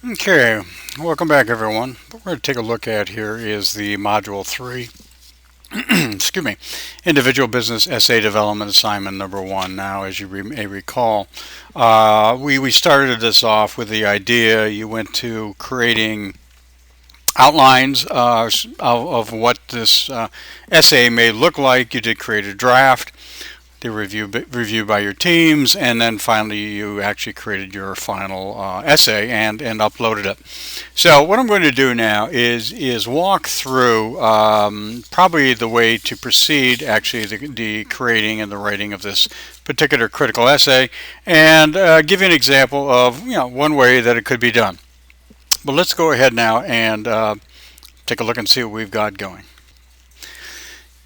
Okay, welcome back everyone. What we're going to take a look at here is the Module 3, excuse me, Individual Business Essay Development Assignment number 1. Now, as you may recall, we started this off with the idea you went to creating outlines of what this essay may look like. You did create a draft. They reviewed by your teams, and then finally you actually created your final essay and uploaded it. So what I'm going to do now is walk through probably the way to proceed, actually the creating and the writing of this particular critical essay, and give you an example of one way that it could be done. But let's go ahead now and take a look and see what we've got going.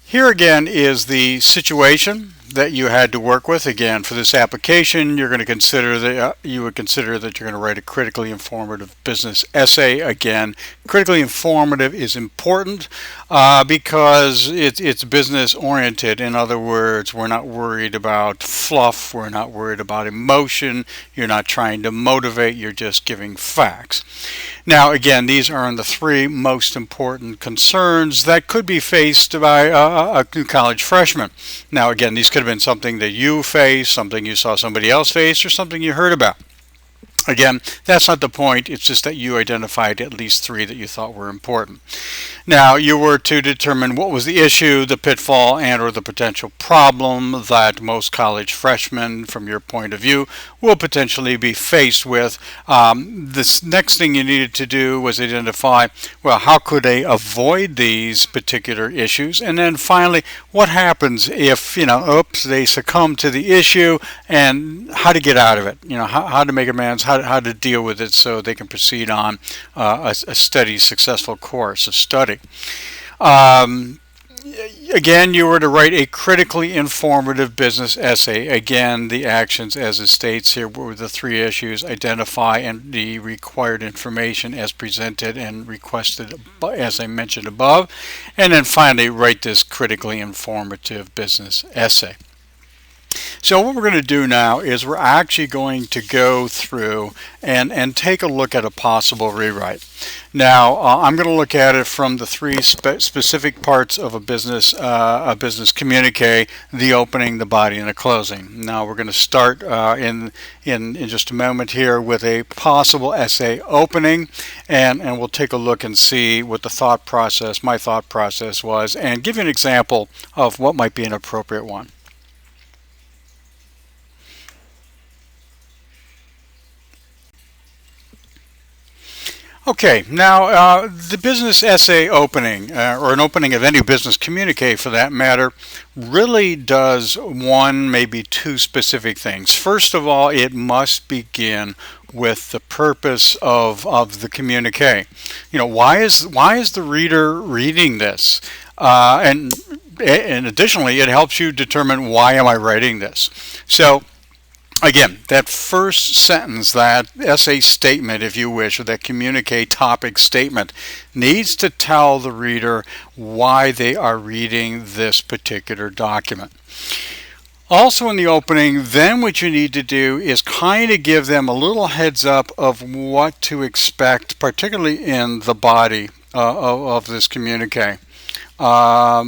Here again is the situation that you had to work with. Again, for this application, you're going to consider that you would consider that you're going to write a critically informative business essay. Again, critically informative is important because it's business oriented. In other words, we're not worried about fluff. We're not worried about emotion. You're not trying to motivate. You're just giving facts. Now, again, these are the three most important concerns that could be faced by a new college freshman. Now, again, these could have been something that you faced, something you saw somebody else face, or something you heard about. Again, that's not the point. It's just that you identified at least three that you thought were important. Now, you were to determine what was the issue, the pitfall, and or the potential problem that most college freshmen, from your point of view, will potentially be faced with. This next thing you needed to do was identify, well, how could they avoid these particular issues? And then finally, what happens if, they succumb to the issue, and how to get out of it? How to make amends, how to deal with it so they can proceed on a steady, successful course of study. Again, you were to write a critically informative business essay. Again, the actions as it states here were the three issues: identify and the required information as presented and requested as I mentioned above, and then finally write this critically informative business essay. So what we're going to do now is we're actually going to go through and take a look at a possible rewrite. Now I'm going to look at it from the three specific parts of a business communique: the opening, the body, and the closing. Now we're going to start in just a moment here with a possible essay opening, and we'll take a look and see what my thought process was, and give you an example of what might be an appropriate one. Okay, now the business essay opening, or an opening of any business communique for that matter, really does one, maybe two specific things. First of all, it must begin with the purpose of the communique. Why is the reader reading this? And additionally, it helps you determine, why am I writing this? So again, that first sentence, that essay statement, if you wish, or that communique topic statement, needs to tell the reader why they are reading this particular document. Also in the opening, then what you need to do is kind of give them a little heads up of what to expect, particularly in the body of this communique. Again,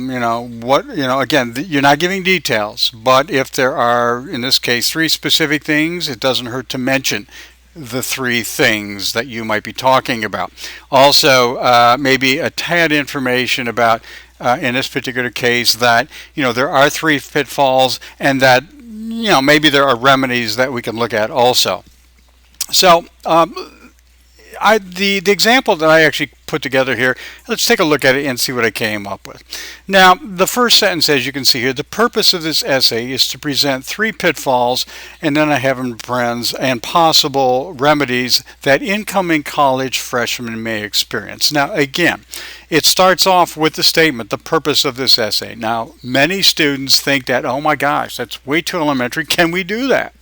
you're not giving details, but if there are, in this case, three specific things, it doesn't hurt to mention the three things that you might be talking about. Also, maybe a tad information about, in this particular case, that, there are three pitfalls, and that, maybe there are remedies that we can look at also. So, the example that I actually put together here, let's take a look at it and see what I came up with. Now, the first sentence, as you can see here, the purpose of this essay is to present three pitfalls, and then I have in parentheses, and possible remedies that incoming college freshmen may experience. Now, again, it starts off with the statement, the purpose of this essay. Now, many students think that, oh my gosh, that's way too elementary. Can we do that?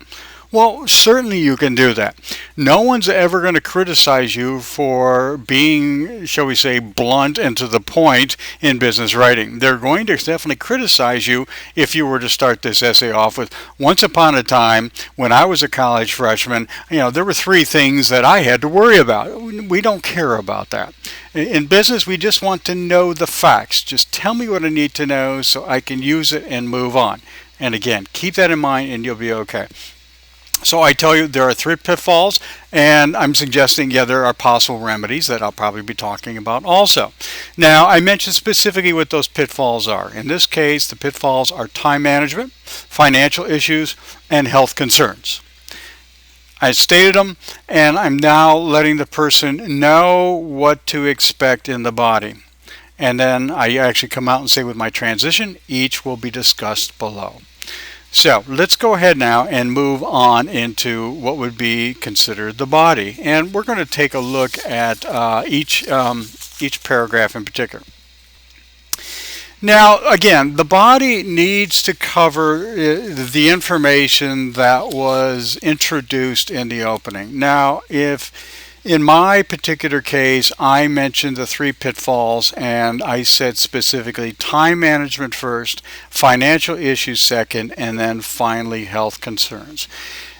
Well, certainly you can do that. No one's ever going to criticize you for being, shall we say, blunt and to the point in business writing. They're going to definitely criticize you if you were to start this essay off with, once upon a time when I was a college freshman, there were three things that I had to worry about. We don't care about that. In business, we just want to know the facts. Just tell me what I need to know so I can use it and move on. And again, keep that in mind and you'll be okay. So I tell you there are three pitfalls, and I'm suggesting, there are possible remedies that I'll probably be talking about also. Now, I mentioned specifically what those pitfalls are. In this case, the pitfalls are time management, financial issues, and health concerns. I stated them, and I'm now letting the person know what to expect in the body. And then I actually come out and say with my transition, each will be discussed below. So let's go ahead now and move on into what would be considered the body. And we're going to take a look at each paragraph in particular. Now, again, the body needs to cover the information that was introduced in the opening. Now, in my particular case, I mentioned the three pitfalls, and I said specifically time management first, financial issues second, and then finally health concerns.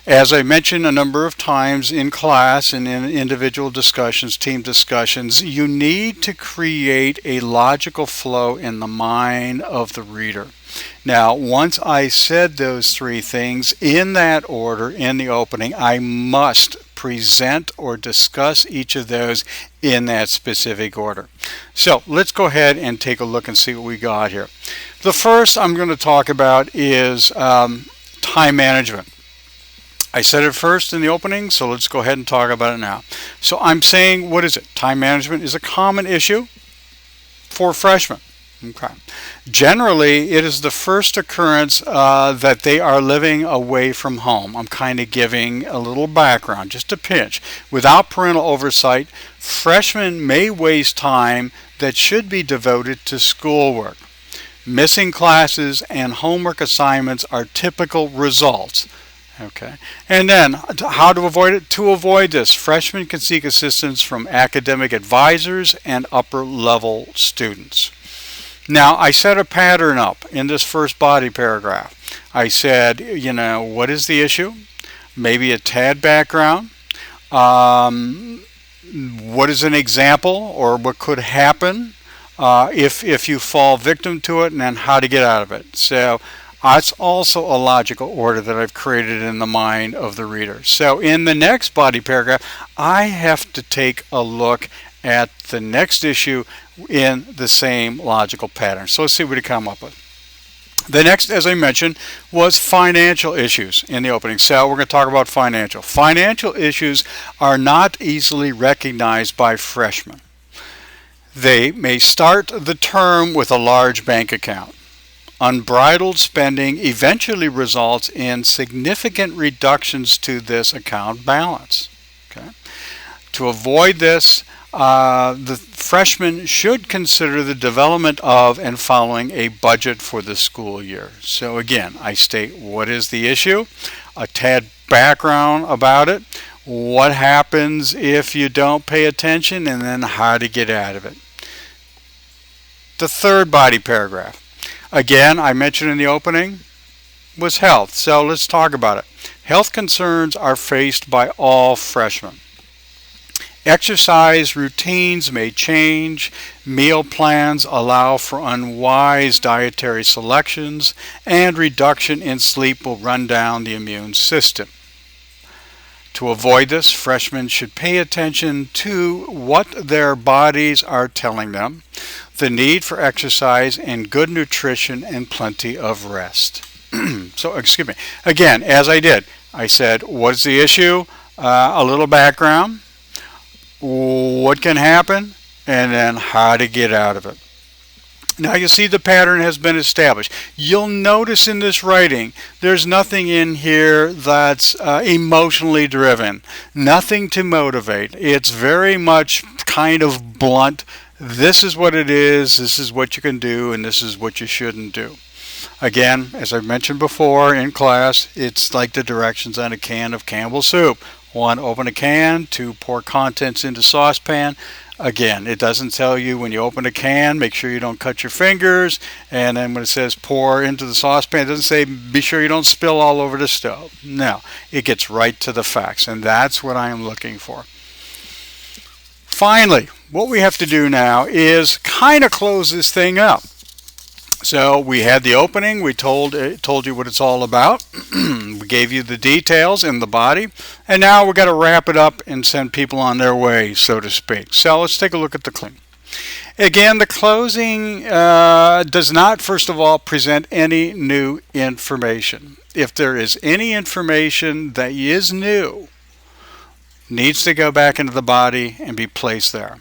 As I mentioned a number of times in class and in individual discussions, team discussions, you need to create a logical flow in the mind of the reader. Now, once I said those three things in that order in the opening, I must present or discuss each of those in that specific order. So let's go ahead and take a look and see what we got here. The first I'm going to talk about is time management. I said it first in the opening, so let's go ahead and talk about it now. So I'm saying, what is it? Time management is a common issue for freshmen. Okay. Generally, it is the first occurrence that they are living away from home. I'm kind of giving a little background, just a pinch. Without parental oversight, freshmen may waste time that should be devoted to schoolwork. Missing classes and homework assignments are typical results. Okay, and then how to avoid it? To avoid this, freshmen can seek assistance from academic advisors and upper level students. Now, I set a pattern up in this first body paragraph. I said, what is the issue? Maybe a tad background. What is an example or what could happen if you fall victim to it, and then how to get out of it. So that's also a logical order that I've created in the mind of the reader. So in the next body paragraph, I have to take a look at the next issue in the same logical pattern. So let's see what we come up with. The next, as I mentioned, was financial issues in the opening. So we're going to talk about financial. Financial issues are not easily recognized by freshmen. They may start the term with a large bank account. Unbridled spending eventually results in significant reductions to this account balance. Okay. To avoid this, the freshman should consider the development of and following a budget for the school year. So again, I state what is the issue, a tad background about it, what happens if you don't pay attention, and then how to get out of it. The third body paragraph. Again, I mentioned in the opening, was health. So let's talk about it. Health concerns are faced by all freshmen. Exercise routines may change. Meal plans allow for unwise dietary selections, and reduction in sleep will run down the immune system. To avoid this, freshmen should pay attention to what their bodies are telling them, the need for exercise and good nutrition and plenty of rest. So, excuse me. Again, as I did, I said, what's the issue? A little background, what can happen, and then how to get out of it. Now you see the pattern has been established. You'll notice in this writing, there's nothing in here that's emotionally driven, nothing to motivate. It's very much kind of blunt. This is what it is, this is what you can do, and this is what you shouldn't do. Again, as I mentioned before in class, it's like the directions on a can of Campbell's soup. 1, open a can. 2, pour contents into saucepan. Again, it doesn't tell you when you open a can, make sure you don't cut your fingers. And then when it says pour into the saucepan, it doesn't say be sure you don't spill all over the stove. No, it gets right to the facts, and that's what I am looking for. Finally, what we have to do now is kind of close this thing up. So we had the opening, we told you what it's all about, we gave you the details in the body, and now we've got to wrap it up and send people on their way, so to speak. So let's take a look at the closing. Again, the closing does not, first of all, present any new information. If there is any information that is new, needs to go back into the body and be placed there.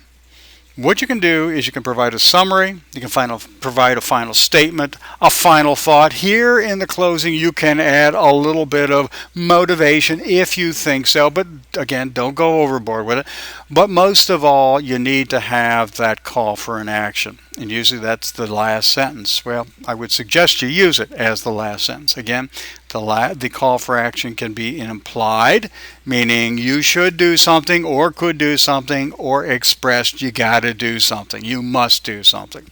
What you can do is you can provide a summary, you can provide a final statement, a final thought. Here in the closing you can add a little bit of motivation if you think so, but again, don't go overboard with it. But most of all, you need to have that call for an action, and usually that's the last sentence. Well, I would suggest you use it as the last sentence. Again, the call for action can be implied, meaning you should do something or could do something, or expressed you got to do something, you must do something.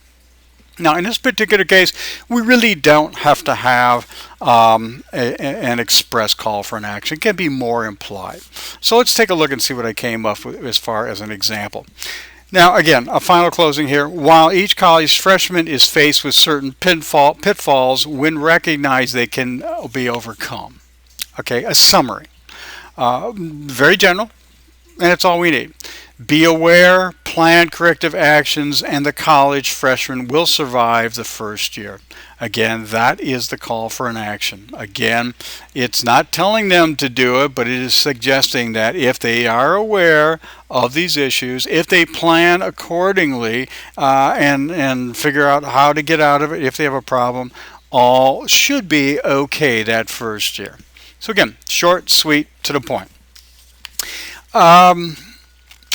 Now in this particular case, we really don't have to have an express call for an action. It can be more implied. So let's take a look and see what I came up with as far as an example. Now again, a final closing here. While each college freshman is faced with certain pitfalls, when recognized they can be overcome. Okay, a summary. Very general, and that's all we need. Be aware, plan corrective actions, and the college freshman will survive the first year. Again, that is the call for an action. Again, it's not telling them to do it, but it is suggesting that if they are aware of these issues, if they plan accordingly and figure out how to get out of it if they have a problem, all should be okay that first year. So again, short, sweet, to the point.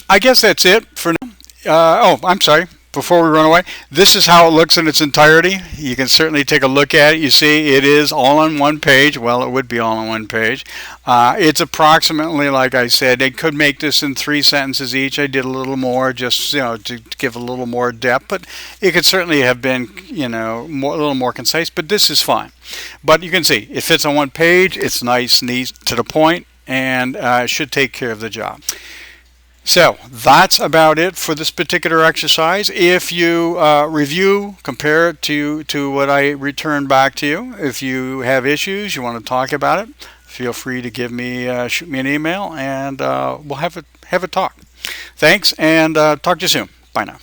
I guess that's it for now. Oh, I'm sorry. Before we run away, this is how it looks in its entirety. You can certainly take a look at it. You see it is all on one page. Well, it would be all on one page. It's approximately, like I said, they could make this in 3 sentences each. I did a little more just, to give a little more depth, but it could certainly have been, a little more concise, but this is fine. But you can see it fits on one page. It's nice, neat, to the point, and should take care of the job. So that's about it for this particular exercise. If you review, compare it to what I returned back to you. If you have issues, you want to talk about it, feel free to shoot me an email, and we'll have a talk. Thanks, and talk to you soon. Bye now.